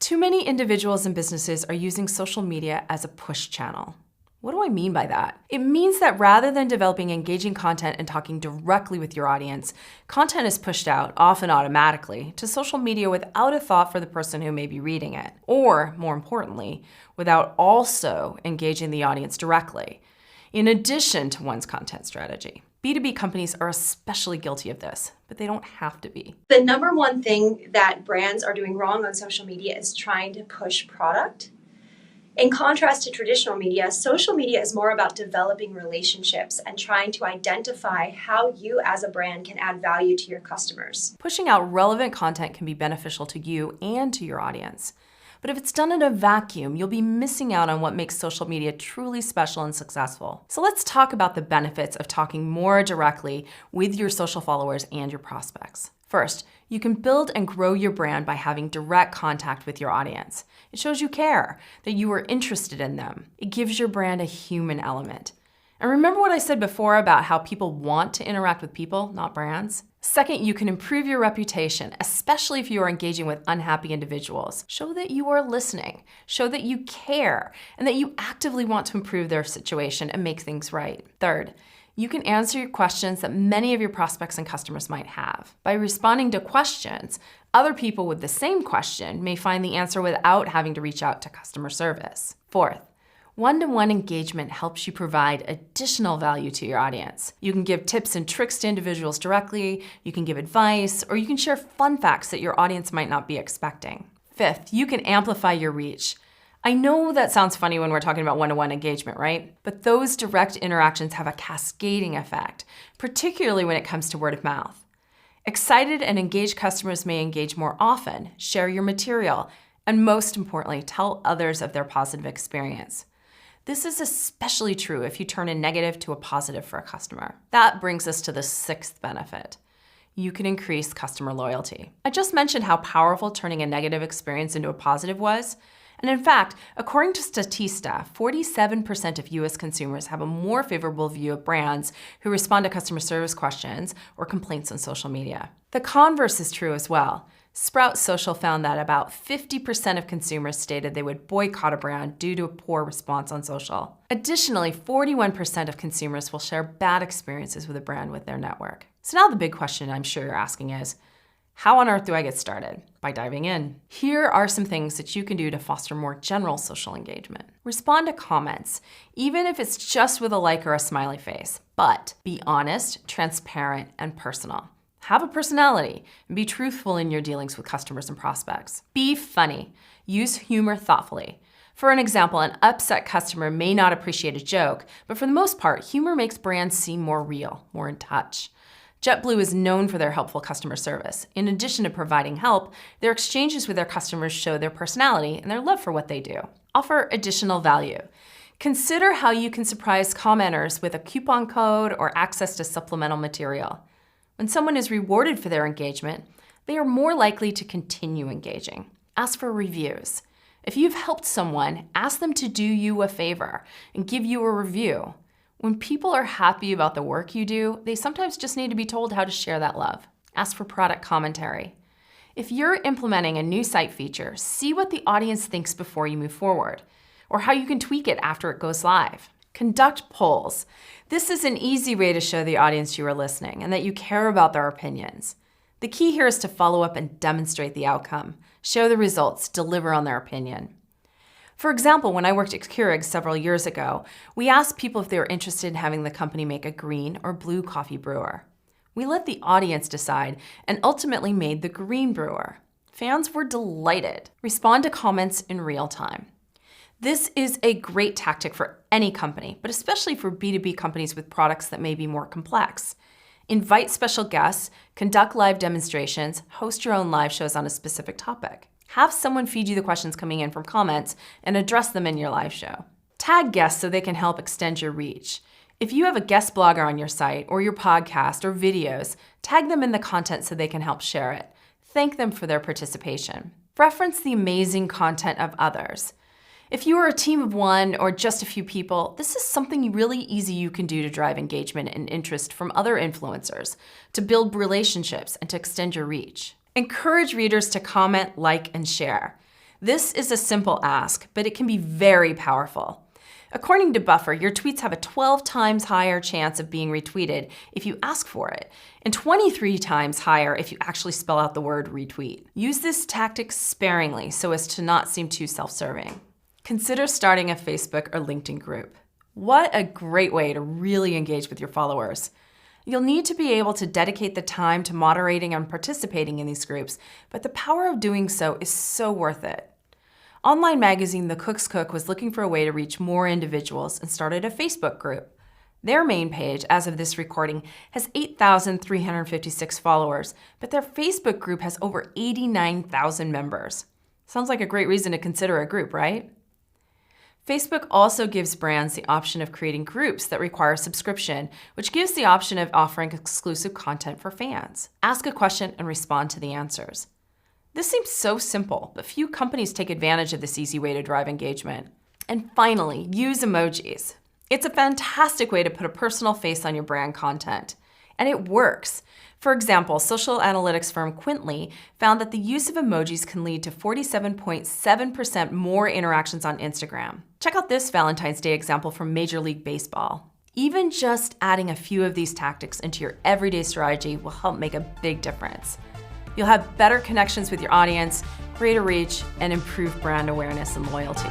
Too many individuals and businesses are using social media as a push channel. What do I mean by that? It means that rather than developing engaging content and talking directly with your audience, content is pushed out, often automatically, to social media without a thought for the person who may be reading it. Or, more importantly, without also engaging the audience directly, in addition to one's content strategy. B2B companies are especially guilty of this, but they don't have to be. The number one thing that brands are doing wrong on social media is trying to push product. In contrast to traditional media, social media is more about developing relationships and trying to identify how you as a brand can add value to your customers. Pushing out relevant content can be beneficial to you and to your audience. But if it's done in a vacuum, you'll be missing out on what makes social media truly special and successful. So let's talk about the benefits of talking more directly with your social followers and your prospects. First, you can build and grow your brand by having direct contact with your audience. It shows you care, that you are interested in them. It gives your brand a human element. And remember what I said before about how people want to interact with people, not brands? Second, you can improve your reputation, especially if you are engaging with unhappy individuals. Show that you are listening, show that you care, and that you actively want to improve their situation and make things right. Third, you can answer your questions that many of your prospects and customers might have. By responding to questions, other people with the same question may find the answer without having to reach out to customer service. Fourth, one-to-one engagement helps you provide additional value to your audience. You can give tips and tricks to individuals directly, you can give advice, or you can share fun facts that your audience might not be expecting. Fifth, you can amplify your reach. I know that sounds funny when we're talking about one-to-one engagement, right? But those direct interactions have a cascading effect, particularly when it comes to word of mouth. Excited and engaged customers may engage more often, share your material, and most importantly, tell others of their positive experience. This is especially true if you turn a negative to a positive for a customer. That brings us to the sixth benefit. You can increase customer loyalty. I just mentioned how powerful turning a negative experience into a positive was. And in fact, according to Statista, 47% of US consumers have a more favorable view of brands who respond to customer service questions or complaints on social media. The converse is true as well. Sprout Social found that about 50% of consumers stated they would boycott a brand due to a poor response on social. Additionally, 41% of consumers will share bad experiences with a brand with their network. So now the big question I'm sure you're asking is, how on earth do I get started? By diving in. Here are some things that you can do to foster more general social engagement. Respond to comments, even if it's just with a like or a smiley face, but be honest, transparent, and personal. Have a personality and be truthful in your dealings with customers and prospects. Be funny. Use humor thoughtfully. For an example, an upset customer may not appreciate a joke, but for the most part, humor makes brands seem more real, more in touch. JetBlue is known for their helpful customer service. In addition to providing help, their exchanges with their customers show their personality and their love for what they do. Offer additional value. Consider how you can surprise commenters with a coupon code or access to supplemental material. When someone is rewarded for their engagement, they are more likely to continue engaging. Ask for reviews. If you've helped someone, ask them to do you a favor and give you a review. When people are happy about the work you do, they sometimes just need to be told how to share that love. Ask for product commentary. If you're implementing a new site feature, see what the audience thinks before you move forward, or how you can tweak it after it goes live. Conduct polls. This is an easy way to show the audience you are listening and that you care about their opinions. The key here is to follow up and demonstrate the outcome. Show the results, deliver on their opinion. For example, when I worked at Keurig several years ago, we asked people if they were interested in having the company make a green or blue coffee brewer. We let the audience decide and ultimately made the green brewer. Fans were delighted. Respond to comments in real time. This is a great tactic for any company, but especially for B2B companies with products that may be more complex. Invite special guests, conduct live demonstrations, host your own live shows on a specific topic. Have someone feed you the questions coming in from comments and address them in your live show. Tag guests so they can help extend your reach. If you have a guest blogger on your site or your podcast or videos, tag them in the content so they can help share it. Thank them for their participation. Reference the amazing content of others. If you are a team of one or just a few people, this is something really easy you can do to drive engagement and interest from other influencers, to build relationships and to extend your reach. Encourage readers to comment, like, and share. This is a simple ask, but it can be very powerful. According to Buffer, your tweets have a 12 times higher chance of being retweeted if you ask for it, and 23 times higher if you actually spell out the word retweet. Use this tactic sparingly so as to not seem too self-serving. Consider starting a Facebook or LinkedIn group. What a great way to really engage with your followers. You'll need to be able to dedicate the time to moderating and participating in these groups, but the power of doing so is so worth it. Online magazine The Cook's Cook was looking for a way to reach more individuals and started a Facebook group. Their main page, as of this recording, has 8,356 followers, but their Facebook group has over 89,000 members. Sounds like a great reason to consider a group, right? Facebook also gives brands the option of creating groups that require subscription, which gives the option of offering exclusive content for fans. Ask a question and respond to the answers. This seems so simple, but few companies take advantage of this easy way to drive engagement. And finally, use emojis. It's a fantastic way to put a personal face on your brand content. And it works. For example, social analytics firm Quintly found that the use of emojis can lead to 47.7% more interactions on Instagram. Check out this Valentine's Day example from Major League Baseball. Even just adding a few of these tactics into your everyday strategy will help make a big difference. You'll have better connections with your audience, greater reach, and improved brand awareness and loyalty.